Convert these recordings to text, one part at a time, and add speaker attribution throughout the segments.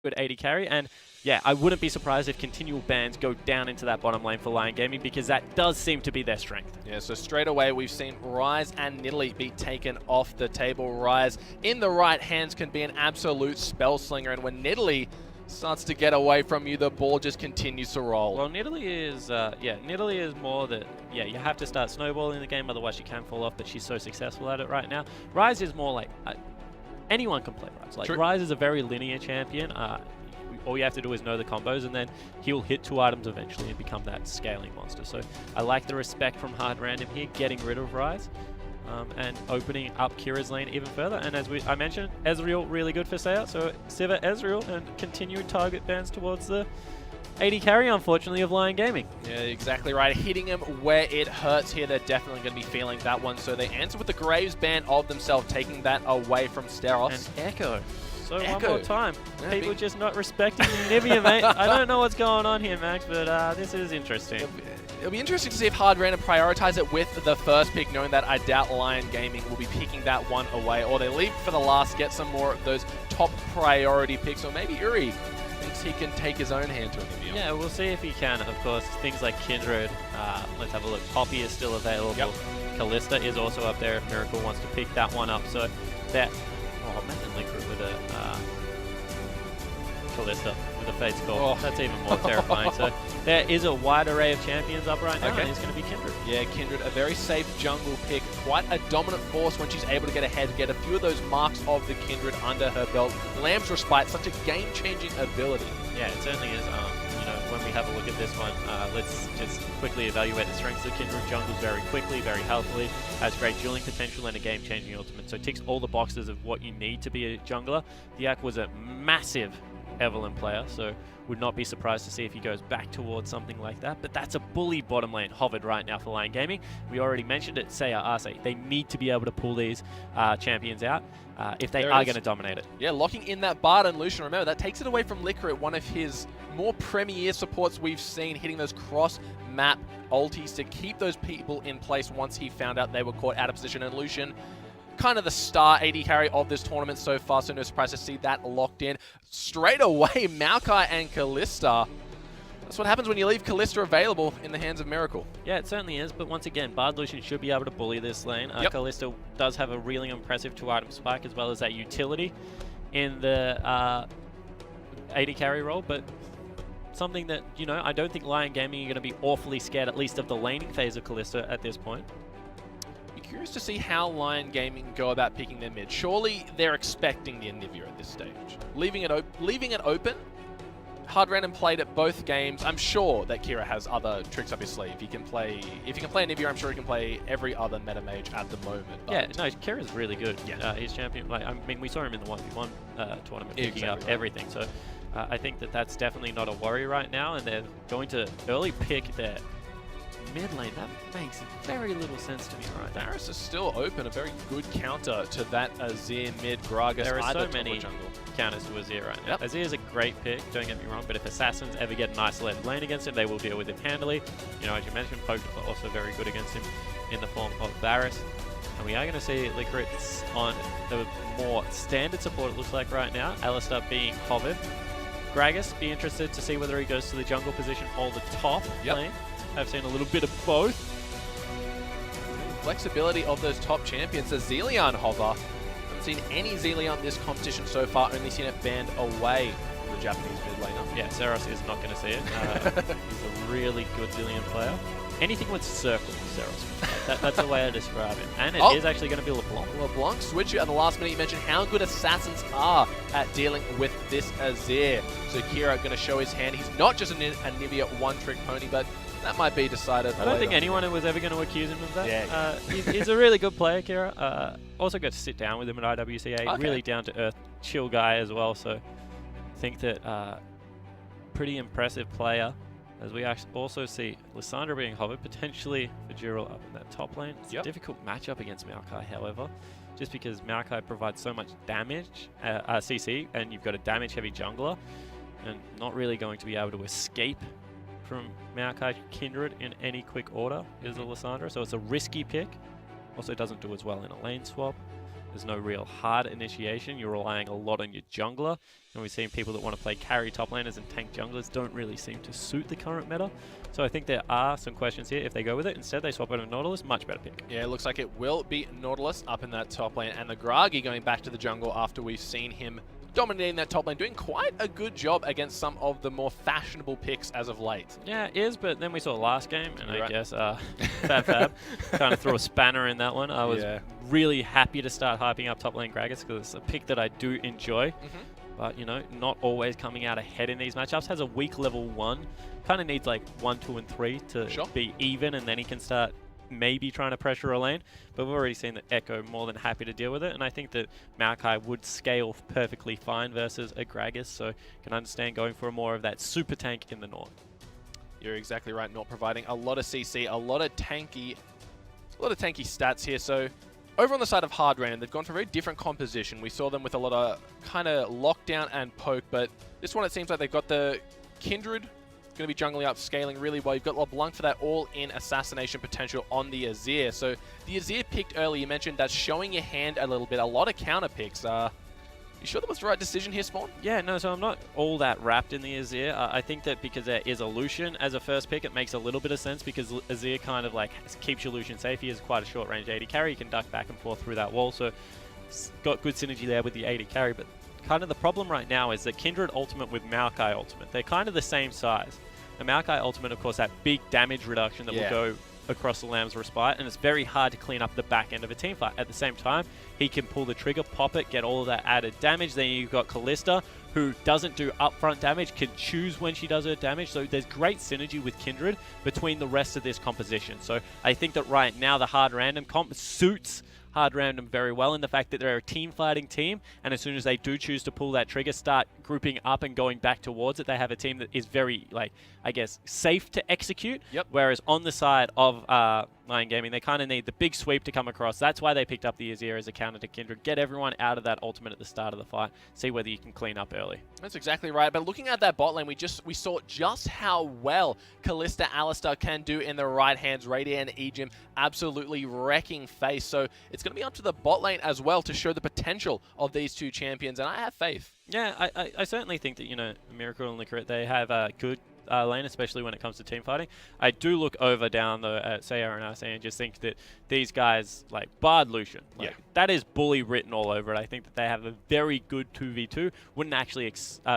Speaker 1: good AD carry. And yeah, I wouldn't be surprised if continual bans go down into that bottom lane for Lyon Gaming, because that does seem to be their strength.
Speaker 2: Yeah, so straight away we've seen Rise and Nidalee be taken off the table. Rise in the right hands can be an absolute spell slinger, and when Nidalee starts to get away from you, the ball just continues to roll.
Speaker 1: Well, Nidalee is, Nidalee is more that, you have to start snowballing the game, otherwise you can fall off, but she's so successful at it right now. Rise is more like, anyone can play Rise. Like,
Speaker 2: True.
Speaker 1: Rise is a very linear champion. All you have to do is know the combos, and then he'll hit 2 items eventually and become that scaling monster. So I like the respect from Hard Random here, getting rid of Rise. And opening up Kira's lane even further. And as I mentioned, Ezreal really good for Saya, so Sivir Ezreal and continued target bans towards the AD carry, unfortunately, of Lyon Gaming.
Speaker 2: Yeah, exactly right. Hitting him where it hurts here. They're definitely going to be feeling that one. So they answer with the Graves ban of themselves, taking that away from Steros.
Speaker 1: And Echo. So
Speaker 2: Echo.
Speaker 1: one more time.
Speaker 2: Yeah,
Speaker 1: People just not respecting Nivea, mate. I don't know what's going on here, Max, but this is interesting.
Speaker 2: It'll be interesting to see if Hard Random prioritize it with the first pick, knowing that I doubt Lyon Gaming will be picking that one away, or they leave for the last, get some more of those top priority picks, or maybe Uri thinks he can take his own hand to Nivea.
Speaker 1: Yeah, we'll see if he can. Of course, things like Kindred, let's have a look. Poppy is still available.
Speaker 2: Yep.
Speaker 1: Kalista is also up there if Miracle wants to pick that one up. So that, imagine Liquid with a Kalista with a Fate's Call.
Speaker 2: Oh.
Speaker 1: That's even more terrifying. So there is a wide array of champions up right now,
Speaker 2: Okay.
Speaker 1: and it's going to be Kindred.
Speaker 2: Yeah, Kindred, a very safe jungle pick. Quite a dominant force when she's able to get ahead, get a few of those marks of the Kindred under her belt. Lamb's Respite, such a game-changing ability.
Speaker 1: Yeah, it certainly is. When we have a look at this one, let's just quickly evaluate the strengths of Kindred. Jungles very quickly, very healthily, has great dueling potential and a game-changing ultimate. So ticks all the boxes of what you need to be a jungler. Diak was a massive Evelyn player, so would not be surprised to see if he goes back towards something like that. But that's a bully bottom lane hovered right now for Lyon Gaming. We already mentioned it, Saya, Arce. They need to be able to pull these champions out if they are going to dominate it.
Speaker 2: Yeah, locking in that Bard and Lucian. Remember, that takes it away from Liquor at one of his more premier supports we've seen, hitting those cross-map ultis to keep those people in place once he found out they were caught out of position. And Lucian, kind of the star AD carry of this tournament so far, so no surprise to see that locked in. Straight away, Maokai and Kalista. That's what happens when you leave Kalista available in the hands of Miracle.
Speaker 1: Yeah, it certainly is, but once again, Bard Lucian should be able to bully this lane.
Speaker 2: Yep.
Speaker 1: Kalista does have a really impressive 2-item spike, as well as that utility in the AD carry role, but something that, I don't think Lyon Gaming are going to be awfully scared, at least of the laning phase of Kalista at this point.
Speaker 2: Curious to see how Lyon Gaming go about picking their mid. Surely they're expecting the Anivia at this stage. Leaving it open. Hard Random played at both games. I'm sure that Kira has other tricks up his sleeve. If he can play Anivia, I'm sure he can play every other meta mage at the moment. But
Speaker 1: Yeah, no, Kira's really good.
Speaker 2: Yeah.
Speaker 1: He's champion. We saw him in the 1v1 tournament picking
Speaker 2: Exactly
Speaker 1: up
Speaker 2: right.
Speaker 1: everything. So I think that's definitely not a worry right now, and they're going to early pick their mid lane. That makes very little sense to me right now.
Speaker 2: Varus is still open, a very good counter to that Azir mid Gragas.
Speaker 1: There are so
Speaker 2: top or
Speaker 1: many
Speaker 2: jungle.
Speaker 1: counters to Azir right now.
Speaker 2: Yep.
Speaker 1: Azir is a great pick, don't get me wrong, but if Assassins ever get an isolated lane against him, they will deal with it handily. As you mentioned, Poke also very good against him in the form of Varus. And we are going to see Licorice on the more standard support, it looks like right now. Alistar being hovered. Gragas, be interested to see whether he goes to the jungle position or the top lane. I've seen a little bit of both.
Speaker 2: Flexibility of those top champions. The Zillion hover. Haven't seen any Zillion this competition so far. Only seen it banned away from the Japanese mid laner.
Speaker 1: Yeah, Zeros is not going to see it. He's a really good Zillion player. Anything with circles, Zeros. That's the way I describe it. And it is actually going to be LeBlanc.
Speaker 2: LeBlanc switcher at the last minute. You mentioned how good assassins are at dealing with this Azir. So Kira going to show his hand. He's not just a Nivea one-trick pony, but that might be decided
Speaker 1: I don't think anyone was ever going to accuse him of that.
Speaker 2: Yeah.
Speaker 1: He's a really good player, Kira. Also got to sit down with him at IWC.
Speaker 2: Okay.
Speaker 1: Really down-to-earth, chill guy as well. So I think that pretty impressive player. As we also see Lissandra being hovered, potentially Fajirul up in that top lane. It's a difficult matchup against Maokai, however, just because Maokai provides so much damage, CC, and you've got a damage-heavy jungler, and not really going to be able to escape from Maokai Kindred in any quick order is a Lissandra, so it's a risky pick. Also doesn't do as well in a lane swap. There's no real hard initiation. You're relying a lot on your jungler. And we've seen people that want to play carry top laners and tank junglers don't really seem to suit the current meta. So I think there are some questions here if they go with it. Instead, they swap over Nautilus. Much better pick.
Speaker 2: Yeah, it looks like it will be Nautilus up in that top lane. And the Gragi going back to the jungle after we've seen him dominating that top lane, doing quite a good job against some of the more fashionable picks as of late.
Speaker 1: Yeah, it is, but then we saw last game, and
Speaker 2: You're
Speaker 1: I
Speaker 2: right.
Speaker 1: guess Fab kind of threw a spanner in that one. I was really happy to start hyping up top lane Gragas because it's a pick that I do enjoy. But, you know, not always coming out ahead in these matchups. Has a weak level 1. Kind of needs like 1, 2, and 3 to be even, and then he can start maybe trying to pressure a lane. But we've already seen that Echo more than happy to deal with it, and I think that Maokai would scale perfectly fine versus a Gragas, so can understand going for more of that super tank in the north.
Speaker 2: You're exactly right, not providing a lot of CC, a lot of tanky stats here. So over on the side of Hard Random, they've gone for a very different composition. We saw them with a lot of kind of lockdown and poke, but this one it seems like they've got the Kindred going to be jungling up, scaling really well. You've got LeBlanc for that all-in assassination potential on the Azir. So the Azir picked early, you mentioned that's showing your hand a little bit. A lot of counter picks. You sure that was the right decision here, Spawn?
Speaker 1: Yeah, no, so I'm not all that wrapped in the Azir. I think that because there is a Lucian as a first pick, it makes a little bit of sense because Azir kind of like keeps your Lucian safe. He has quite a short range AD carry. You can duck back and forth through that wall, so it's got good synergy there with the AD carry. But kind of the problem right now is that Kindred ultimate with Maokai ultimate, they're kind of the same size. The Maokai ultimate, of course, that big damage reduction that will go across the Lamb's Respite, and it's very hard to clean up the back end of a team fight. At the same time, he can pull the trigger, pop it, get all of that added damage. Then you've got Kalista, who doesn't do upfront damage, can choose when she does her damage. So there's great synergy with Kindred between the rest of this composition. So I think that right now the hard random comp suits hard random very well in the fact that they're a team fighting team, and as soon as they do choose to pull that trigger, start grouping up and going back towards it, they have a team that is very, like, I guess, safe to execute. Whereas on the side of Lyon Gaming, they kind of need the big sweep to come across. That's why they picked up the Azir as a counter to Kindred. Get everyone out of that ultimate at the start of the fight. See whether you can clean up early.
Speaker 2: That's exactly right. But looking at that bot lane, we saw just how well Kalista Alistar can do in the right hands. Radiant and Ejim absolutely wrecking face. So it's going to be up to the bot lane as well to show the potential of these two champions, and I have faith.
Speaker 1: Yeah, I certainly think that, you know, Miracle and Liquor, they have a good lane, especially when it comes to team fighting. I do look over down though at Sayar and Arce and just think that these guys, like Bard Lucian, like, that is bully written all over it. I think that they have a very good 2v2. Wouldn't actually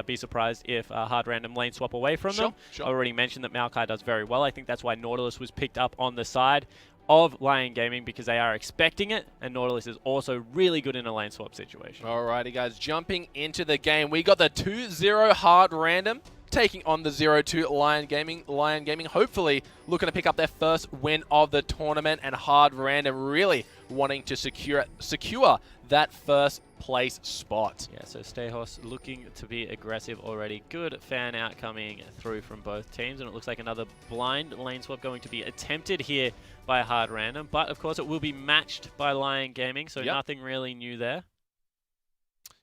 Speaker 1: be surprised if hard random lane swap away from them. I already mentioned that Maokai does very well. I think that's why Nautilus was picked up on the side of Lyon Gaming, because they are expecting it, and Nautilus is also really good in a lane swap situation.
Speaker 2: Alrighty guys, jumping into the game, we got the 2-0 hard random taking on the 0-2 Lyon Gaming. Lyon Gaming hopefully looking to pick up their first win of the tournament, and hard random really wanting to secure that first place spot.
Speaker 1: Yeah, so Stehos looking to be aggressive already. Good fan out coming through from both teams, and it looks like another blind lane swap going to be attempted here by hard random, but of course it will be matched by Lyon Gaming, so nothing really new there.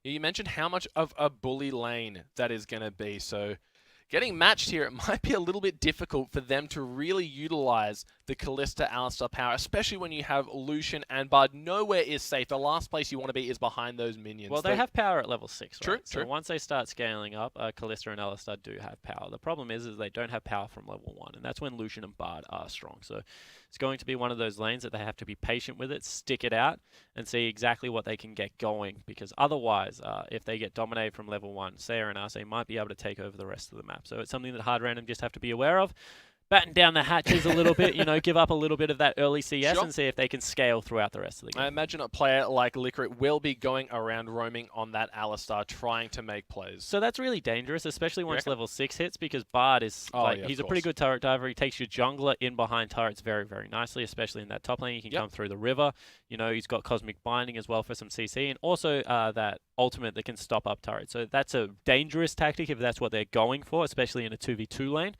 Speaker 2: You mentioned how much of a bully lane that is going to be, so getting matched here, it might be a little bit difficult for them to really utilize the Kalista Alistar power, especially when you have Lucian and Bard. Nowhere is safe. The last place you want to be is behind those minions.
Speaker 1: Well, they have power at level 6,
Speaker 2: True,
Speaker 1: right? So once they start scaling up, Kalista and Alistar do have power. The problem is they don't have power from level 1, and that's when Lucian and Bard are strong. So it's going to be one of those lanes that they have to be patient with it, stick it out, and see exactly what they can get going, because otherwise, if they get dominated from level 1, Sayar and Arce might be able to take over the rest of the map. So it's something that hard random just have to be aware of. Batten down the hatches a little bit, you know, give up a little bit of that early CS and see if they can scale throughout the rest of the game.
Speaker 2: I imagine a player like Liquor will be going around roaming on that Alistar, trying to make plays.
Speaker 1: So that's really dangerous, especially once level 6 hits, because Bard is, he's a pretty good turret diver. He takes your jungler in behind turrets very, very nicely, especially in that top lane. He can come through the river. You know, he's got Cosmic Binding as well for some CC, and also that ultimate that can stop up turrets. So that's a dangerous tactic if that's what they're going for, especially in a 2v2 lane.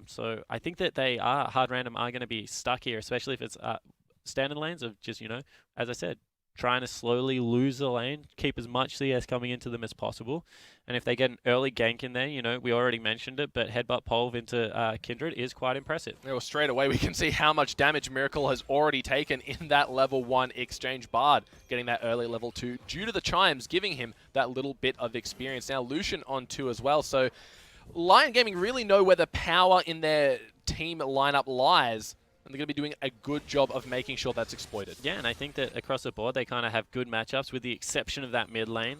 Speaker 1: So I think that hard random are going to be stuck here, especially if it's standard lanes of just, you know, as I said, trying to slowly lose the lane, keep as much CS coming into them as possible. And if they get an early gank in there, you know, we already mentioned it, but headbutt Polv into Kindred is quite impressive.
Speaker 2: Yeah, well, straight away we can see how much damage Miracle has already taken in that level 1 exchange. Bard getting that early level 2 due to the chimes, giving him that little bit of experience. Now Lucian on 2 as well, so Lyon Gaming really know where the power in their team lineup lies, and they're going to be doing a good job of making sure that's exploited.
Speaker 1: Yeah, and I think that across the board they kind of have good matchups with the exception of that mid lane.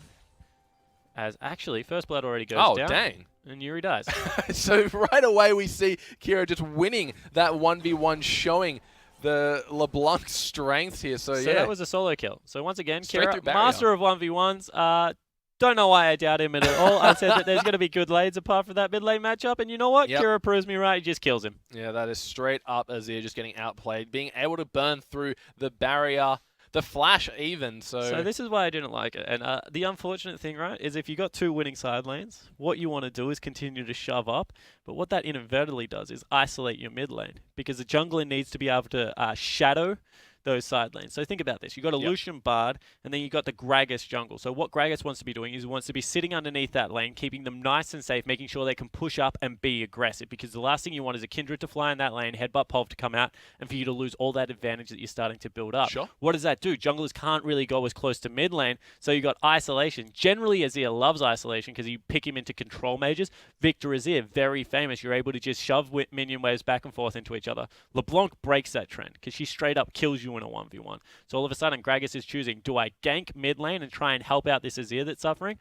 Speaker 1: As actually, First Blood already goes down.
Speaker 2: Oh, dang.
Speaker 1: And Yuri dies.
Speaker 2: So right away we see Kira just winning that 1v1, showing the LeBlanc strength here. So yeah.
Speaker 1: That was a solo kill. So once again,
Speaker 2: Straight through
Speaker 1: Kira,
Speaker 2: barrier.
Speaker 1: master of 1v1s. Don't know why I doubt him at all. I said that there's going to be good lanes apart from that mid lane matchup, and you know what?
Speaker 2: Yep.
Speaker 1: Kira proves me right. He just kills him.
Speaker 2: Yeah, that is straight up Azir just getting outplayed, being able to burn through the barrier, the flash even. So
Speaker 1: this is why I didn't like it. And the unfortunate thing, right, is if you got 2 winning side lanes, what you want to do is continue to shove up. But what that inadvertently does is isolate your mid lane, because the jungler needs to be able to shadow those side lanes. So think about this. You've got a Lucian Bard, and then you've got the Gragas jungle. So what Gragas wants to be doing is he wants to be sitting underneath that lane, keeping them nice and safe, making sure they can push up and be aggressive, because the last thing you want is a Kindred to fly in that lane, headbutt Polv to come out, and for you to lose all that advantage that you're starting to build up.
Speaker 2: Sure.
Speaker 1: What does that do? Junglers can't really go as close to mid lane, so you got isolation. Generally, Azir loves isolation because you pick him into control mages. Victor Azir, very famous. You're able to just shove minion waves back and forth into each other. LeBlanc breaks that trend because she straight up kills you in a 1v1. So all of a sudden, Gragas is choosing, do I gank mid lane and try and help out this Azir that's suffering?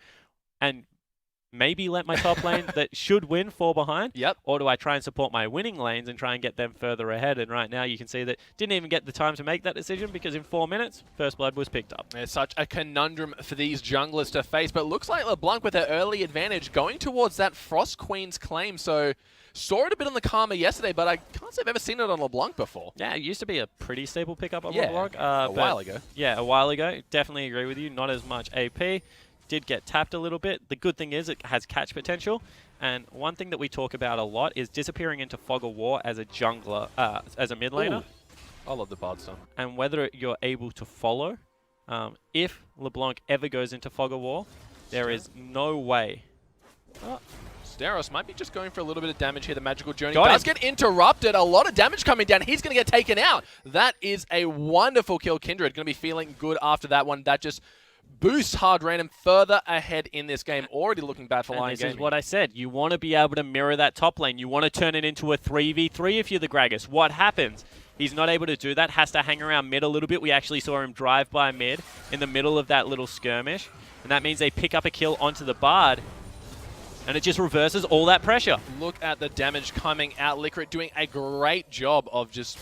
Speaker 1: And maybe let my top lane that should win fall behind?
Speaker 2: Yep.
Speaker 1: Or do I try and support my winning lanes and try and get them further ahead? And right now you can see that didn't even get the time to make that decision, because in 4 minutes, First Blood was picked up.
Speaker 2: It's such a conundrum for these junglers to face, but looks like LeBlanc with her early advantage going towards that Frost Queen's claim. So saw it a bit on the Karma yesterday, but I can't say I've ever seen it on LeBlanc before.
Speaker 1: Yeah, it used to be a pretty stable pickup on
Speaker 2: Yeah,
Speaker 1: LeBlanc.
Speaker 2: a while ago.
Speaker 1: Yeah, a while ago. Definitely agree with you. Not as much AP. Did get tapped a little bit. The good thing is it has catch potential. And one thing that we talk about a lot is disappearing into Fog of War as a jungler, as a mid laner.
Speaker 2: Ooh. I love the Bard stuff.
Speaker 1: And whether you're able to follow. If LeBlanc ever goes into Fog of War, there is no way.
Speaker 2: Steros might be just going for a little bit of damage here. The Magical Journey
Speaker 1: Got
Speaker 2: does
Speaker 1: him.
Speaker 2: get interrupted. A lot of damage coming down. He's going to get taken out. That is a wonderful kill. Kindred going to be feeling good after that one. That just boosts Hard Random further ahead in this game. Already looking bad for Lyon
Speaker 1: This
Speaker 2: Gaming.
Speaker 1: is what I said. You want to be able to mirror that top lane. You want to turn it into a 3v3 if you're the Gragas. What happens? He's not able to do that. Has to hang around mid a little bit. We actually saw him drive by mid in the middle of that little skirmish. And that means they pick up a kill onto the Bard. And it just reverses all that pressure.
Speaker 2: Look at the damage coming out. Licorice doing a great job of just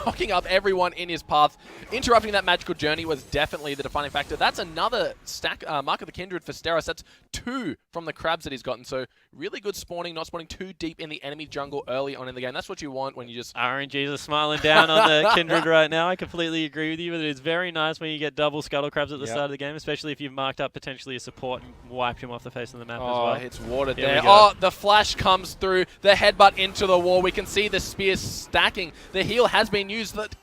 Speaker 2: knocking up everyone in his path. Interrupting that Magical Journey was definitely the defining factor. That's another stack mark of the Kindred for Steros. That's 2 from the crabs that he's gotten. So really good spawning, not spawning too deep in the enemy jungle early on in the game. That's what you want when you just...
Speaker 1: RNGs are smiling down on the Kindred right now. I completely agree with you, but it's very nice when you get double Scuttle Crabs at the start of the game, especially if you've marked up potentially a support and wiped him off the face of the map as well.
Speaker 2: It's watered
Speaker 1: Here
Speaker 2: there.
Speaker 1: we go.
Speaker 2: Oh, the flash comes through. The headbutt into the wall. We can see the spear stacking. The heal has been used. That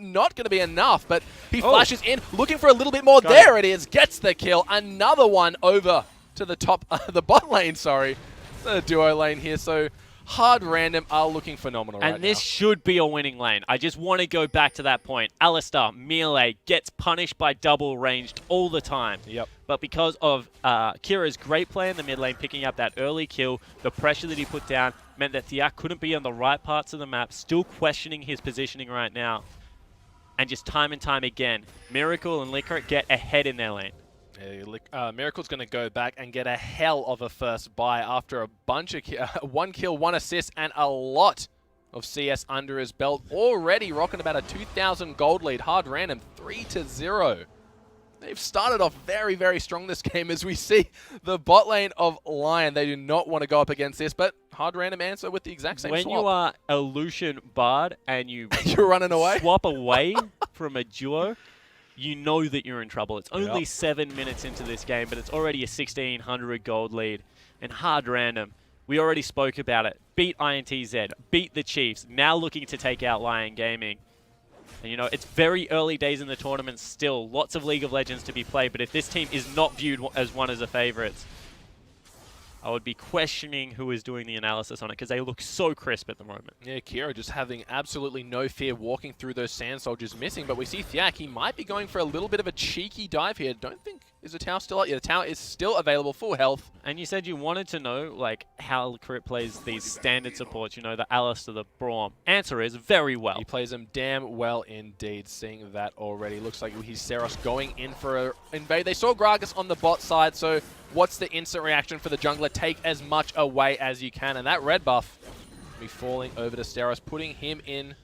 Speaker 2: not going to be enough, but he flashes in, looking for a little bit more. There it is. Gets the kill. Another one over to the top, the bot lane, sorry. The duo lane here. So Hard Random are looking phenomenal right now.
Speaker 1: And this should be a winning lane. I just want to go back to that point. Alistar, melee, gets punished by double ranged all the time.
Speaker 2: Yep.
Speaker 1: But because of Kira's great play in the mid lane, picking up that early kill, the pressure that he put down meant that Thiak couldn't be on the right parts of the map, still questioning his positioning right now. And just time and time again, Miracle and Licorice get ahead in their lane.
Speaker 2: Yeah, Miracle's going to go back and get a hell of a first buy after a bunch of 1 kill, 1 assist, and a lot of CS under his belt. Already rocking about a 2,000 gold lead. Hard Random 3-0. They've started off very, very strong this game as we see the bot lane of Lyon. They do not want to go up against this, but Hard Random answer with the exact same
Speaker 1: When
Speaker 2: swap.
Speaker 1: you are a Lucian Bard and you
Speaker 2: You're running away?
Speaker 1: swap away from a duo, you know that you're in trouble. It's only 7 minutes into this game, but it's already a 1,600 gold lead. And Hard Random, we already spoke about it. Beat INTZ, beat the Chiefs, now looking to take out Lyon Gaming. And you know, it's very early days in the tournament still. Lots of League of Legends to be played, but if this team is not viewed as one of the favorites, I would be questioning who is doing the analysis on it because they look so crisp at the moment.
Speaker 2: Yeah, Kira just having absolutely no fear walking through those Sand Soldiers missing, but we see Thiak, he might be going for a little bit of a cheeky dive here. Don't think, is the tower still out? Yeah, the tower is still available, full health.
Speaker 1: And you said you wanted to know, like, how Crit plays these standard supports, you know, the Alistair, the Braum. Answer is very well.
Speaker 2: He plays them damn well indeed, seeing that already. Looks like he's Seros going in for an invade. They saw Gragas on the bot side, so what's the instant reaction for the jungler? Take as much away as you can, and that red buff will be falling over to Steros, putting him in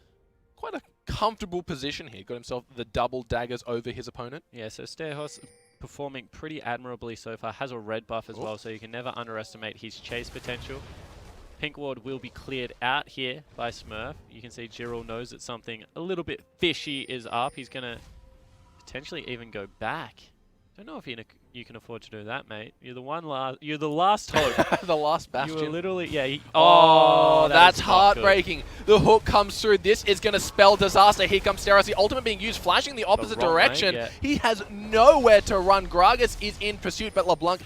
Speaker 2: quite a comfortable position here. Got himself the double daggers over his opponent.
Speaker 1: Yeah, so Steros performing pretty admirably so far, has a red buff as well, so you can never underestimate his chase potential. Pink ward will be cleared out here by Smurf. You can see Jiril knows that something a little bit fishy is up. He's going to potentially even go back. Don't know if you can afford to do that, mate. You're the last hope.
Speaker 2: The last bastion.
Speaker 1: You were literally, yeah.
Speaker 2: Oh, that's heartbreaking. The hook comes through. This is going to spell disaster. Here comes Steros. The ultimate being used, flashing the opposite direction.
Speaker 1: Way, yeah.
Speaker 2: He has nowhere to run. Gragas is in pursuit, but LeBlanc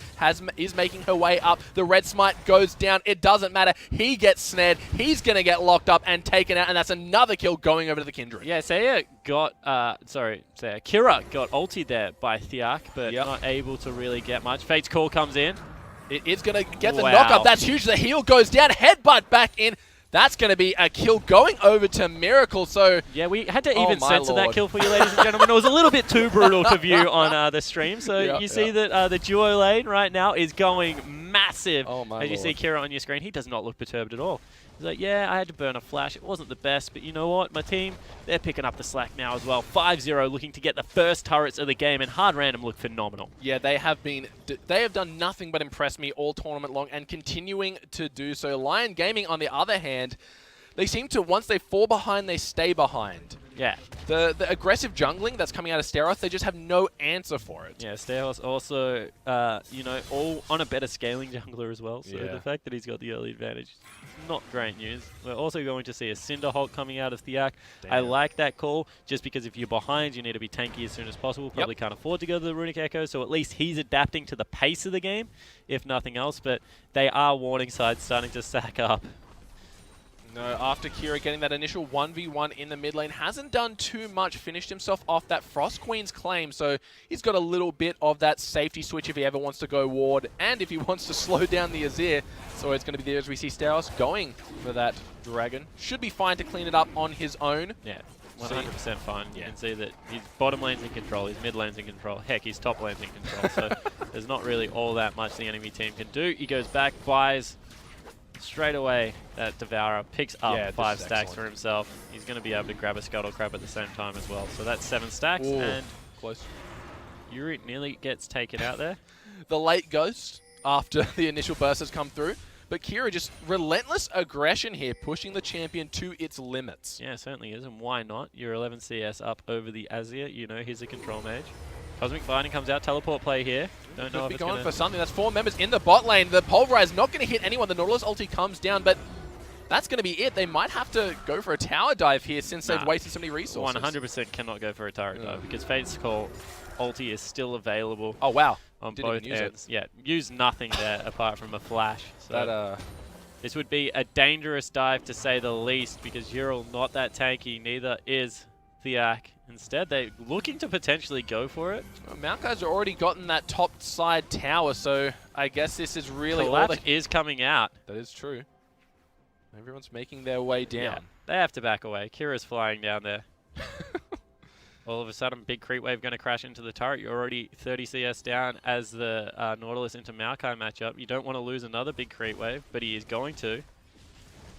Speaker 2: is making her way up. The red smite goes down. It doesn't matter. He gets snared. He's going to get locked up and taken out, and that's another kill going over to the Kindred.
Speaker 1: Yeah, Kira got ultied there by Thiak, but not able to really get much. Fate's Call comes in.
Speaker 2: It is going to get the knockup. That's huge. The heal goes down. Headbutt back in. That's going to be a kill going over to Miracle. So
Speaker 1: yeah, we had to even censor that kill for you, ladies and gentlemen. It was a little bit too brutal to view on the stream. So you see that the duo lane right now is going massive. As you see Kira on your screen, he does not look perturbed at all. He's like, yeah, I had to burn a flash. It wasn't the best, but you know what? My team, they're picking up the slack now as well. 5-0, looking to get the first turrets of the game, and Hard Random look phenomenal. Yeah, they have done nothing but impress me all tournament long, and continuing to do so. Lyon Gaming, on the other hand, they seem to, once they fall behind, they stay behind. Yeah. The aggressive jungling that's coming out of Steros, they just have no answer for it. Yeah, Steros also, you know, all on a better scaling jungler as well. So the fact that he's got the early advantage is not great news. We're also going to see a Cinder Hulk coming out of Thiak. I like that call, just because if you're behind, you need to be tanky as soon as possible. Probably can't afford to go to the Runic Echo, so at least he's adapting to the pace of the game, if nothing else. But they are warning sides starting to stack up. No, after Kira getting that initial 1v1 in the mid lane, hasn't done too much, finished himself off that Frost Queen's claim, so he's got a little bit of that safety switch if he ever wants to go ward, and if he wants to slow down the Azir. So it's going to be there as we see Steros going for that Dragon. Should be fine to clean it up on his own. Yeah, 100% fine. You can see that his bottom lane's in control, his mid lane's in control, heck, his top lane's in control, so there's not really all that much the enemy team can do. He goes back, buys straight away. That Devourer picks up 5 stacks for himself. He's going to be able to grab a Scuttle Crab at the same time as well. So that's 7 stacks. Ooh, and close. Yuri nearly gets taken out there. The late ghost after the initial burst has come through. But Kira just relentless aggression here, pushing the champion to its limits. Yeah, it certainly is. And why not? You're 11 CS up over the Azir. You know, he's a control mage. Cosmic Binding comes out, teleport play here. Don't know if it's going for something. That's 4 members in the bot lane. The Pulverize not going to hit anyone. The Nautilus ulti comes down, but that's going to be it. They might have to go for a tower dive here since they've wasted so many resources. 100% cannot go for a tower dive because Fate's Call ulti is still available. Oh, wow. On both ends. Yeah, use nothing there apart from a flash. So this would be a dangerous dive to say the least because Jiril not that tanky, neither is Thiak. Instead, they're looking to potentially go for it. Well, Maokai's already gotten that top side tower, so I guess this is really Collapse is coming out. That is true. Everyone's making their way down. Yeah, they have to back away. Kira's flying down there. All of a sudden, big creep wave going to crash into the turret. You're already 30 CS down as the Nautilus into Maokai matchup. You don't want to lose another big creep wave, but he is going to.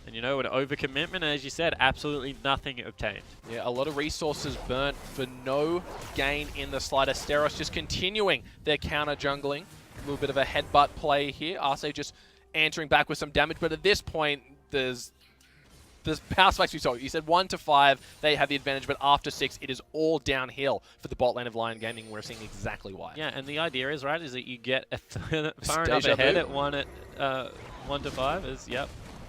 Speaker 1: And you know, an overcommitment, and as you said, absolutely nothing obtained. Yeah, a lot of resources burnt for no gain in the slightest. Steros just continuing their counter jungling. A little bit of a headbutt play here. Arce just answering back with some damage, but at this point, there's power spikes we saw. You said 1 to 5, they have the advantage, but after 6, it is all downhill for the bot lane of Lyon Gaming. We're seeing exactly why. Yeah, and the idea is, right, is that you get far enough ahead at 1 to 5 is,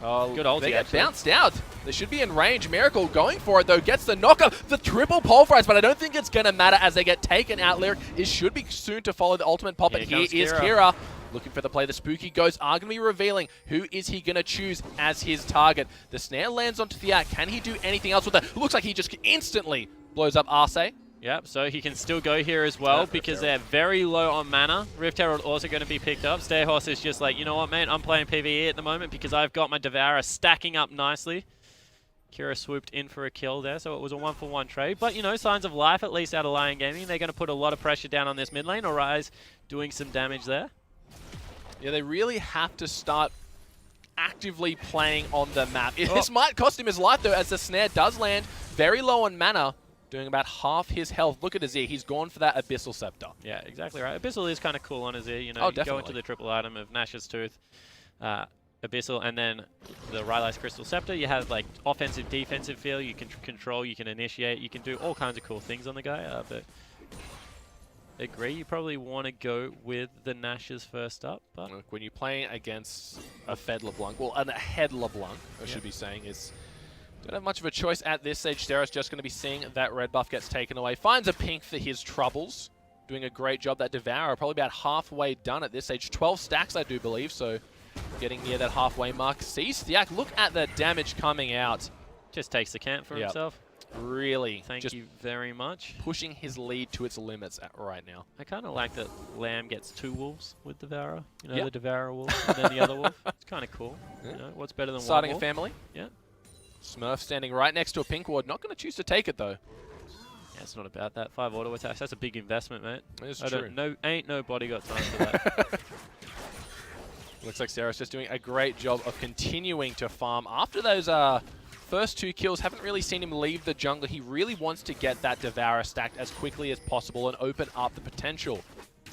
Speaker 2: Oh,
Speaker 1: good ulti,
Speaker 2: they get
Speaker 1: actually.
Speaker 2: bounced out. They should be in range. Miracle going for it, though. Gets the knockup. The triple pulverize, but I don't think it's going to matter as they get taken out. Lyric should be soon to follow the ultimate pop, but here is Kira. Looking for the play. The spooky ghosts are going to be revealing who is he going to choose as his target. The snare lands onto Thiak. Can he do anything else with it? Looks like he just instantly blows up Arce.
Speaker 1: Yep, so he can still go here as well because they're very low on mana. Rift Herald also going to be picked up. Stayhorse is just like, you know what, mate? I'm playing PvE at the moment because I've got my Devourer stacking up nicely. Kira swooped in for a kill there, so it was a 1-for-1 trade. But, you know, signs of life, at least out of Lyon Gaming. They're going to put a lot of pressure down on this mid lane. Arise doing some damage there.
Speaker 2: Yeah, they really have to start actively playing on the map. This might cost him his life, though, as the snare does land very low on mana. Doing about half his health. Look at Azir. He's gone for that Abyssal Scepter.
Speaker 1: Yeah, exactly right. Abyssal is kind of cool on Azir. You know, you go into the triple item of Nash's Tooth, Abyssal, and then the Rylai's Crystal Scepter. You have like offensive, defensive feel. You can control. You can initiate. You can do all kinds of cool things on the guy. But I agree. You probably want to go with the Nash's first up. But
Speaker 2: look, when you're playing against a Fed LeBlanc, well, a head LeBlanc, I should be saying, is. Don't have much of a choice at this stage. Steros just going to be seeing that red buff gets taken away. Finds a pink for his troubles. Doing a great job. That Devourer probably about halfway done at this stage. 12 stacks, I do believe, so getting near that halfway mark. Sees Thiak. Look at the damage coming out.
Speaker 1: Just takes the camp for himself.
Speaker 2: Really.
Speaker 1: Thank you very much.
Speaker 2: Pushing his lead to its limits right now.
Speaker 1: I kind of like that Lamb gets 2 wolves with Devourer. You know, the Devourer wolf and then the other wolf. It's kind of cool. You know, what's better than
Speaker 2: starting
Speaker 1: one wolf?
Speaker 2: a family?
Speaker 1: Yeah.
Speaker 2: Smurf standing right next to a pink ward. Not going to choose to take it, though.
Speaker 1: Yeah, it's not about that. 5 auto attacks. That's a big investment, mate.
Speaker 2: It's true.
Speaker 1: Ain't nobody got time for that.
Speaker 2: Looks like Sarah's just doing a great job of continuing to farm. After those first 2 kills, haven't really seen him leave the jungle. He really wants to get that Devourer stacked as quickly as possible and open up the potential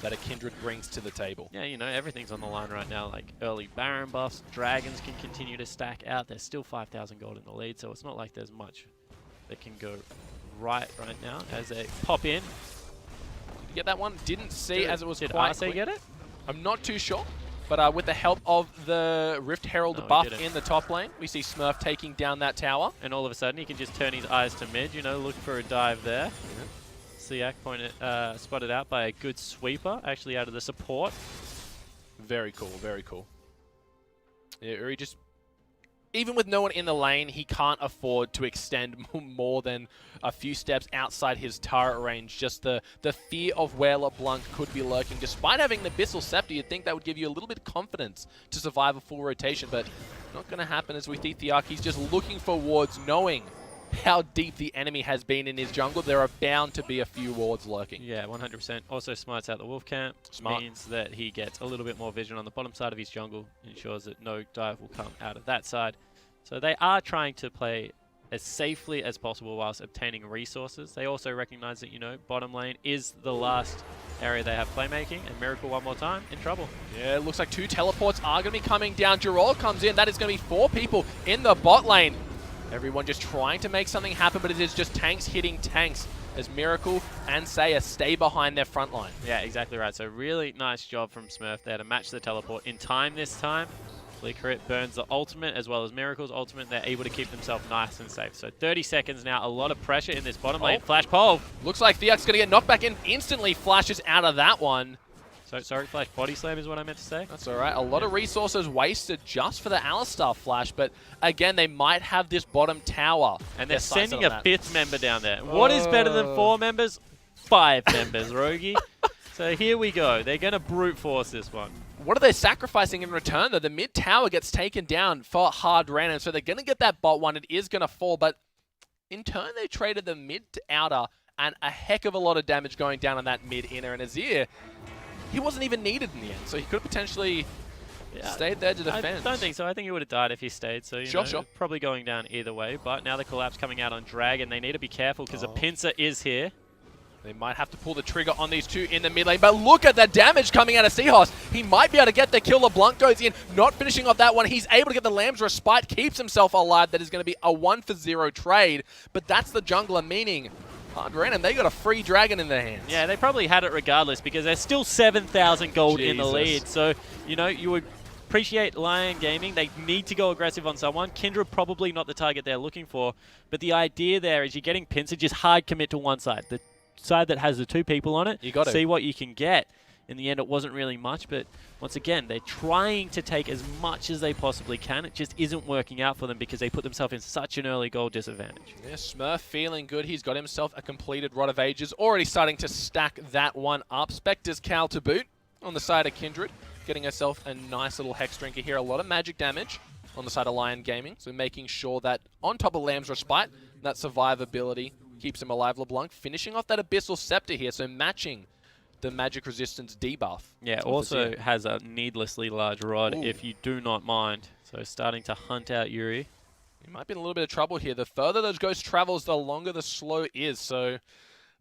Speaker 2: that a Kindred brings to the table.
Speaker 1: Yeah, you know, everything's on the line right now. Like early Baron buffs, Dragons can continue to stack out. There's still 5,000 gold in the lead, so it's not like there's much that can go right now as they pop in.
Speaker 2: Did you get that one? Didn't see as it was
Speaker 1: Did
Speaker 2: quite
Speaker 1: Arce get it?
Speaker 2: I'm not too sure. But with the help of the Rift Herald buff in the top lane, we see Smurf taking down that tower.
Speaker 1: And all of a sudden, he can just turn his eyes to mid, you know, look for a dive there. Siak spotted out by a good sweeper, actually out of the support.
Speaker 2: Very cool, very cool. Yeah, Uri just, even with no one in the lane, he can't afford to extend more than a few steps outside his turret range. Just the fear of where LeBlanc could be lurking. Despite having the Abyssal Scepter, you'd think that would give you a little bit of confidence to survive a full rotation, but not going to happen as we see Thiak. He's just looking for wards, knowing how deep the enemy has been in his jungle. There are bound to be a few wards lurking.
Speaker 1: Yeah, 100%. Also smarts out the wolf camp. Means that he gets a little bit more vision on the bottom side of his jungle. Ensures that no dive will come out of that side. So they are trying to play as safely as possible whilst obtaining resources. They also recognize that, you know, bottom lane is the last area they have playmaking, and Miracle one more time in trouble.
Speaker 2: Yeah, it looks like 2 teleports are going to be coming down. Jirol comes in. That is going to be 4 people in the bot lane. Everyone just trying to make something happen, but it is just tanks hitting tanks as Miracle and Saya stay behind their front line.
Speaker 1: Yeah, exactly right. So really nice job from Smurf there to match the teleport in time this time. Licorice burns the ultimate as well as Miracle's ultimate. They're able to keep themselves nice and safe. So 30 seconds now, a lot of pressure in this bottom lane. Flash pole.
Speaker 2: Looks like Thiak's going to get knocked back in. Instantly flashes out of that one.
Speaker 1: So sorry, Flash body slam is what I meant to say.
Speaker 2: That's all right. A lot of resources wasted just for the Alistar flash, but again, they might have this bottom tower.
Speaker 1: And they're sending a 5th member down there. What is better than 4 members? 5 members, Rogi. So here we go. They're going to brute force this one.
Speaker 2: What are they sacrificing in return, though? The mid tower gets taken down for hard random, so they're going to get that bot one. It is going to fall, but in turn, they traded the mid to outer and a heck of a lot of damage going down on that mid inner. And Azir, he wasn't even needed in the end, so he could have potentially stayed there to defend.
Speaker 1: I don't think so. I think he would have died if he stayed. So, you know, probably going down either way. But now the collapse coming out on Dragon. They need to be careful because a pincer is here.
Speaker 2: They might have to pull the trigger on these 2 in the mid lane, but look at the damage coming out of Seahorse. He might be able to get the kill. LeBlanc goes in, not finishing off that one. He's able to get the Lamb's Respite, keeps himself alive. That is going to be a 1-for-0 trade, but that's the jungler, meaning hard random. They got a free dragon in their hands.
Speaker 1: Yeah, they probably had it regardless because there's still 7,000 gold in the lead. So, you know, you would appreciate Lyon Gaming. They need to go aggressive on someone. Kindred probably not the target they're looking for, but the idea there is you're getting pinned, so just hard commit to one side. The side that has the 2 people on it,
Speaker 2: you got to
Speaker 1: see what you can get. In the end, it wasn't really much, but once again, they're trying to take as much as they possibly can. It just isn't working out for them because they put themselves in such an early goal disadvantage.
Speaker 2: Yeah, Smurf feeling good. He's got himself a completed Rod of Ages, already starting to stack that one up. Spectre's Cal to boot on the side of Kindred, getting herself a nice little Hex Drinker here. A lot of magic damage on the side of Lyon Gaming, so making sure that on top of Lamb's Respite, that survivability keeps him alive. LeBlanc finishing off that Abyssal Scepter here, so matching the magic resistance debuff.
Speaker 1: Yeah, also has a needlessly large rod, if you do not mind. So starting to hunt out Yuri.
Speaker 2: He might be in a little bit of trouble here. The further those ghosts travels, the longer the slow is. So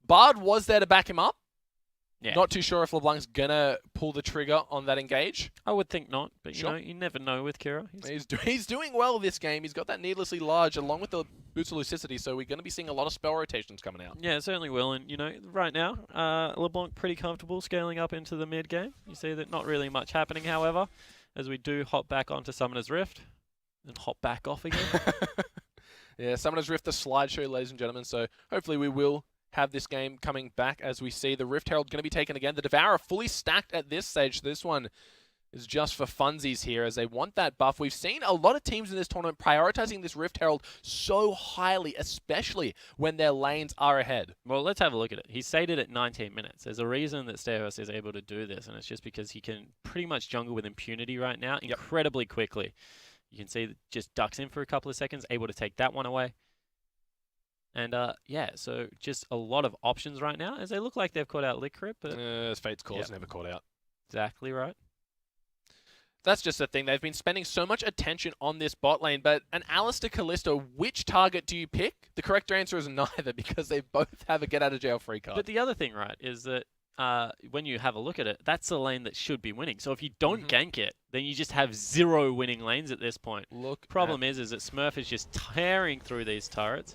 Speaker 2: Bard was there to back him up.
Speaker 1: Yeah.
Speaker 2: Not too sure if LeBlanc's gonna pull the trigger on that engage.
Speaker 1: I would think not, but
Speaker 2: Sure.
Speaker 1: you know, you never know with Kira.
Speaker 2: He's doing well this game. He's got that needlessly large along with the Boots of Lucidity, so we're going to be seeing a lot of spell rotations coming out.
Speaker 1: Yeah, it certainly will. And, you know, right now, LeBlanc pretty comfortable scaling up into the mid game. You see that not really much happening, however, as we do hop back onto Summoner's Rift and hop back off again.
Speaker 2: Yeah, Summoner's Rift, the slideshow, ladies and gentlemen. So hopefully we will have this game coming back as we see the Rift Herald going to be taken again. The Devourer fully stacked at this stage. This one is just for funsies here as they want that buff. We've seen a lot of teams in this tournament prioritizing this Rift Herald so highly, especially when their lanes are ahead.
Speaker 1: Well, let's have a look at it. He sated at 19 minutes. There's a reason that Steros is able to do this, and it's just because he can pretty much jungle with impunity right now incredibly quickly. You can see that just ducks in for a couple of seconds, able to take that one away. And, yeah, so just a lot of options right now, as they look like they've caught out Lickrip. But
Speaker 2: As Fate's Call is never caught out.
Speaker 1: Exactly right.
Speaker 2: That's just the thing. They've been spending so much attention on this bot lane, but an Alistair Callisto, which target do you pick? The correct answer is neither, because they both have a get-out-of-jail-free card.
Speaker 1: But the other thing, right, is that when you have a look at it, that's the lane that should be winning. So if you don't gank it, then you just have 0 winning lanes at this point. Problem is that Smurf is just tearing through these turrets.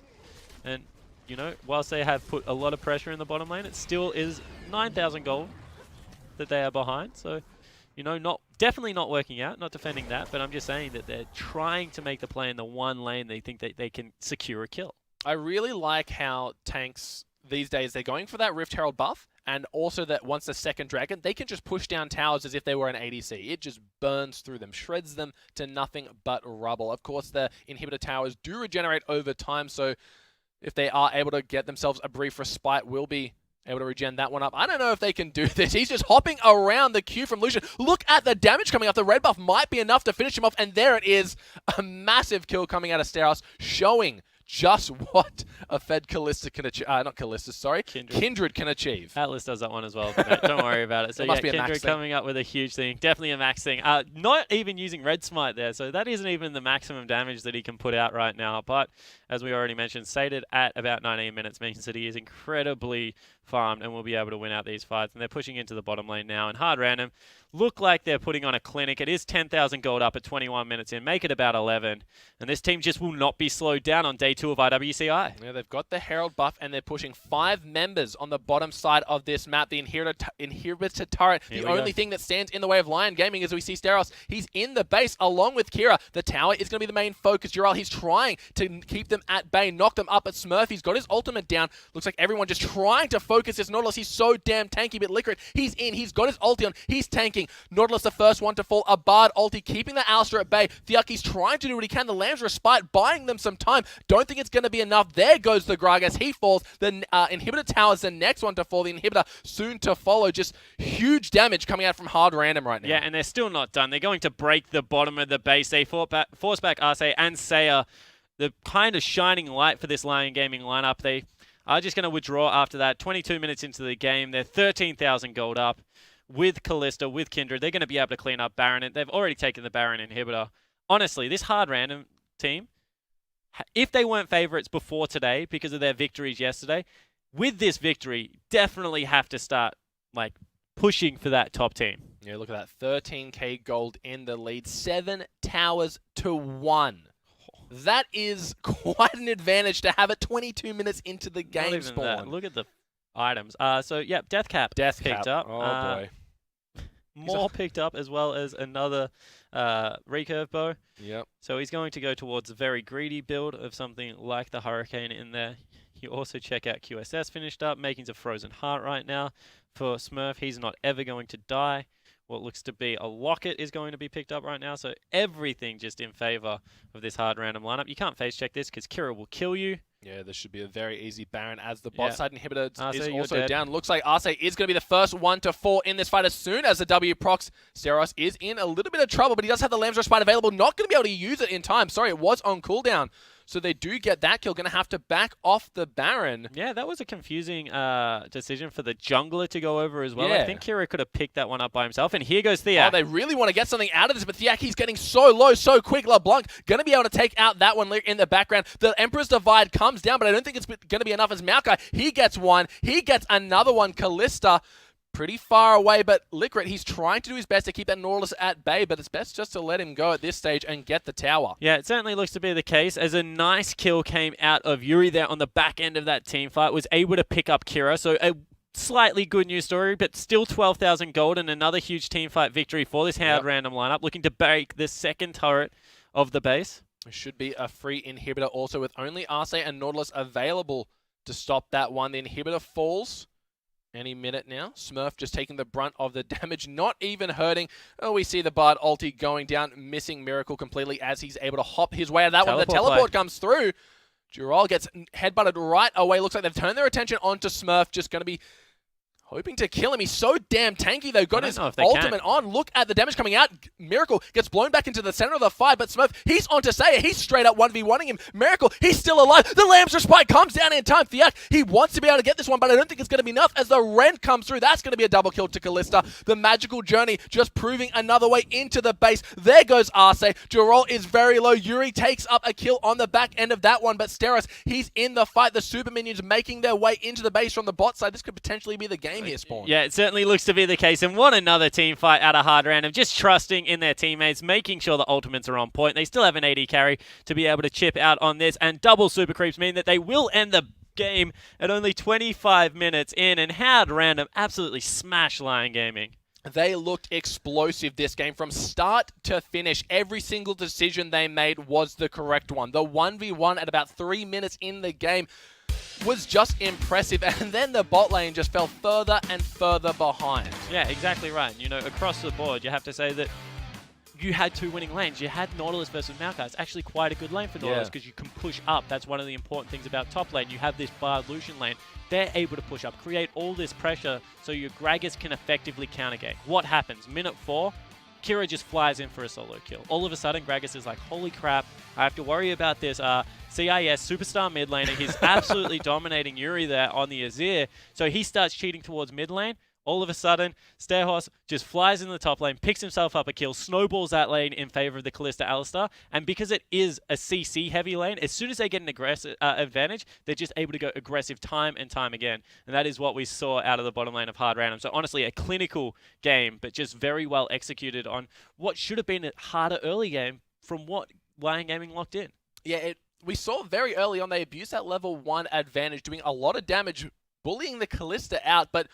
Speaker 1: And, you know, whilst they have put a lot of pressure in the bottom lane, it still is 9,000 gold that they are behind. So, you know, definitely not working out, not defending that, but I'm just saying that they're trying to make the play in the one lane they think that they can secure a kill.
Speaker 2: I really like how tanks these days, they're going for that Rift Herald buff, and also that once the second dragon, they can just push down towers as if they were an ADC. It just burns through them, shreds them to nothing but rubble. Of course, the inhibitor towers do regenerate over time, so if they are able to get themselves a brief respite, will be able to regen that one up. I don't know if they can do this. He's just hopping around the queue from Lucian. Look at the damage coming up. The red buff might be enough to finish him off, and there it is. A massive kill coming out of Steros, showing just what a Fed Callista can achieve. Not Callista, sorry. Kindred can achieve.
Speaker 1: Atlas does that one as well, but don't worry about it. So yeah, Kindred coming up with a huge thing. Definitely a max thing. Not even using Red Smite there, so that isn't even the maximum damage that he can put out right now. But as we already mentioned, sated at about 19 minutes means that he is incredibly farmed and will be able to win out these fights. And they're pushing into the bottom lane now. And hard random look like they're putting on a clinic. It is 10,000 gold up at 21 minutes in. Make it about 11. And this team just will not be slowed down on day 2 of IWCI.
Speaker 2: Yeah, they've got the Herald buff, and they're pushing 5 members on the bottom side of this map. The inhibitor turret. The only thing that stands in the way of Lyon Gaming is we see Steros. He's in the base along with Kira. The tower is going to be the main focus. Ural, he's trying to keep them at bay, knock them up at Smurf. He's got his ultimate down. Looks like everyone just trying to focus this Nautilus. He's so damn tanky, but Licorice, he's in. He's got his ulti on. He's tanking. Nautilus the first one to fall. A Bard ulti keeping the Alistair at bay. Thiaki's trying to do what he can. The Lamb's Respite buying them some time. Don't think it's going to be enough. There goes the Gragas. He falls. The inhibitor tower is the next one to fall. The inhibitor soon to follow. Just huge damage coming out from hard random right now.
Speaker 1: Yeah, and they're still not done. They're going to break the bottom of the base. They force back Arce and Seiya, the kind of shining light for this Lyon Gaming lineup. They are just going to withdraw after that. 22 minutes into the game. They're 13,000 gold up with Callista, with Kindred. They're going to be able to clean up Baron. They've already taken the Baron inhibitor. Honestly, this hard random team, if they weren't favorites before today because of their victories yesterday, with this victory, definitely have to start like pushing for that top team.
Speaker 2: Yeah, look at that. 13k gold in the lead. 7 towers to 1. That is quite an advantage to have it 22 minutes into the game spawn.
Speaker 1: Look at the items. So, yeah, Death Cap picked up.
Speaker 2: Oh, boy.
Speaker 1: more picked up, as well as another recurve bow.
Speaker 2: Yep.
Speaker 1: So he's going to go towards a very greedy build of something like the Hurricane in there. You also check out QSS finished up, making a Frozen Heart right now. For Smurf, he's not ever going to die. What looks to be a Locket is going to be picked up right now. So everything just in favor of this hard random lineup. You can't face check this because Kira will kill you.
Speaker 2: Yeah, this should be a very easy Baron as the bot side inhibitor is
Speaker 1: you're
Speaker 2: also
Speaker 1: dead.
Speaker 2: down. Looks like Arce is going to be the first one to fall in this fight as soon as the W procs. Steros is in a little bit of trouble, but he does have the Lamb's Respite available. Not going to be able to use it in time. Sorry, it was on cooldown. So they do get that kill. Going to have to back off the Baron.
Speaker 1: Yeah, that was a confusing decision for the jungler to go over as well.
Speaker 2: Yeah.
Speaker 1: I think Kira could have picked that one up by himself. And here goes Theak.
Speaker 2: Oh, they really want to get something out of this, but Theak, he's getting so low, so quick. LeBlanc going to be able to take out that one in the background. The Emperor's Divide comes down, but I don't think it's going to be enough as Maokai. He gets one. He gets another one. Callista pretty far away, but Licorice, he's trying to do his best to keep that Nautilus at bay, but it's best just to let him go at this stage and get the tower.
Speaker 1: Yeah, it certainly looks to be the case, as a nice kill came out of Yuri there on the back end of that team fight, was able to pick up Kira, so a slightly good news story, but still 12,000 gold and another huge team fight victory for this hard random lineup, looking to break the second turret of the base.
Speaker 2: It should be a free inhibitor also, with only Arce and Nautilus available to stop that one. The inhibitor falls any minute now. Smurf just taking the brunt of the damage, not even hurting. Oh, we see the Bard ulti going down, missing Miracle completely as he's able to hop his way out of that one. The teleport comes through. Jural gets headbutted right away. Looks like they've turned their attention onto Smurf. Just going to be hoping to kill him. He's so damn tanky, though. Got his ultimate on. Look at the damage coming out. Miracle gets blown back into the center of the fight, but Smurf, he's onto Saya. He's straight up 1v1ing him. Miracle, he's still alive. The Lamb's Respite comes down in time. Theak, he wants to be able to get this one, but I don't think it's going to be enough as the Rend comes through. That's going to be a double kill to Callista. The Magical Journey just proving another way into the base. There goes Arce. Jorol is very low. Yuri takes up a kill on the back end of that one, but Steros, he's in the fight. The Super Minions making their way into the base from the bot side. This could potentially be the game here, Spawn.
Speaker 1: Yeah, it certainly looks to be the case, and what another team fight at a hard random, just trusting in their teammates, making sure the ultimates are on point. They still have an AD carry to be able to chip out on this, and double super creeps mean that they will end the game at only 25 minutes in, and hard random absolutely smash Lyon Gaming.
Speaker 2: They looked explosive this game from start to finish. Every single decision they made was the correct one. The 1v1 at about 3 minutes in the game was just impressive, and then the bot lane just fell further and further behind.
Speaker 1: Yeah, exactly right. You know, across the board, you have to say that you had two winning lanes. You had Nautilus versus Maokai. It's actually quite a good lane for Nautilus because you can push up. That's one of the important things about top lane. You have this Bard Lucian lane. They're able to push up, create all this pressure so your Gragas can effectively countergate. What happens? Minute 4, Kira just flies in for a solo kill. All of a sudden, Gragas is like, holy crap, I have to worry about this CIS superstar mid laner. He's absolutely dominating Yuri there on the Azir. So he starts cheating towards mid lane. All of a sudden, Stairhorse just flies in the top lane, picks himself up a kill, snowballs that lane in favor of the Callista Alistar. And because it is a CC heavy lane, as soon as they get an aggressive advantage, they're just able to go aggressive time and time again. And that is what we saw out of the bottom lane of hard random. So honestly, a clinical game, but just very well executed on what should have been a harder early game from what Lyon Gaming locked in.
Speaker 2: Yeah, we saw very early on they abused that level 1 advantage, doing a lot of damage, bullying the Callista out, but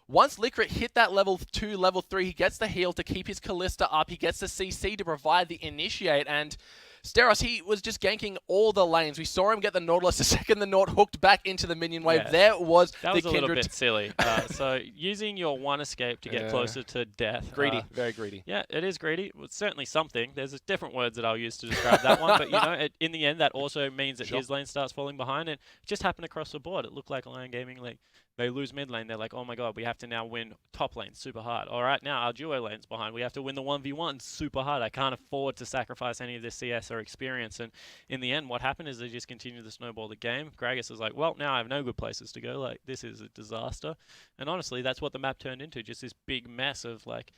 Speaker 2: once Licorice hit that level 2, level 3, he gets the heal to keep his Callista up. He gets the CC to provide the initiate, and Steros, he was just ganking all the lanes. We saw him get the Nautilus the second the Naut hooked back into the minion wave.
Speaker 1: Yeah.
Speaker 2: There was
Speaker 1: that
Speaker 2: the
Speaker 1: was a little bit silly. So using your one escape to get closer to death.
Speaker 2: Greedy, very greedy.
Speaker 1: Yeah, it is greedy. Well, it's certainly something. There's different words that I'll use to describe that one, but you know, in the end, that also means that his lane starts falling behind, and it just happened across the board. It looked like Lyon Gaming, like, they lose mid lane. They're like, oh my god, we have to now win top lane super hard. All right, now our duo lane's behind. We have to win the 1v1 super hard. I can't afford to sacrifice any of this CS or experience. And in the end, what happened is they just continued to snowball the game. Gragas is like, well, now I have no good places to go. Like, this is a disaster. And honestly, that's what the map turned into, just this big mess of, like,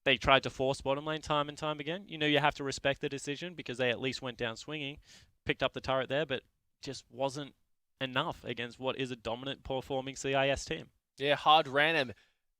Speaker 1: they tried to force bottom lane time and time again. You know, you have to respect the decision because they at least went down swinging, picked up the turret there, but just wasn't enough against what is a dominant performing CIS team.
Speaker 2: Yeah, hard random,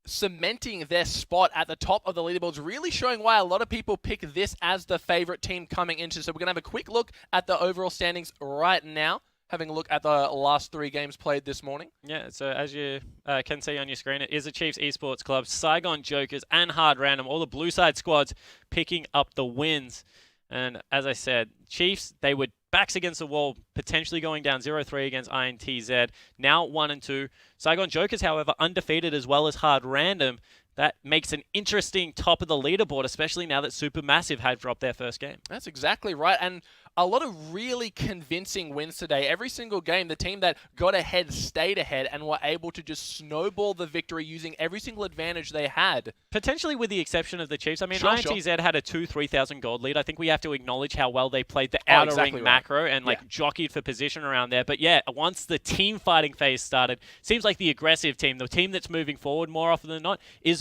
Speaker 2: cementing their spot at the top of the leaderboards, really showing why a lot of people pick this as the favorite team coming into. So we're going to have a quick look at the overall standings right now. having a look at the last 3 games played this morning.
Speaker 1: Yeah, so as you can see on your screen, it is the Chiefs Esports Club, Saigon Jokers, and Hard Random, all the blue side squads picking up the wins. And as I said, Chiefs, they were backs against the wall, potentially going down 0-3 against INTZ, now 1-2. Saigon Jokers, however, undefeated as well as Hard Random. That makes an interesting top of the leaderboard, especially now that Supermassive had dropped their first game.
Speaker 2: That's exactly right. And a lot of really convincing wins today. Every single game, the team that got ahead stayed ahead and were able to just snowball the victory using every single advantage they had.
Speaker 1: Potentially with the exception of the Chiefs. I mean,
Speaker 2: Sure,
Speaker 1: INTZ had a 2,000-3,000 gold lead. I think we have to acknowledge how well they played the outer ring macro and jockeyed for position around there. But yeah, once the team fighting phase started, seems like the aggressive team, the team that's moving forward more often than not, is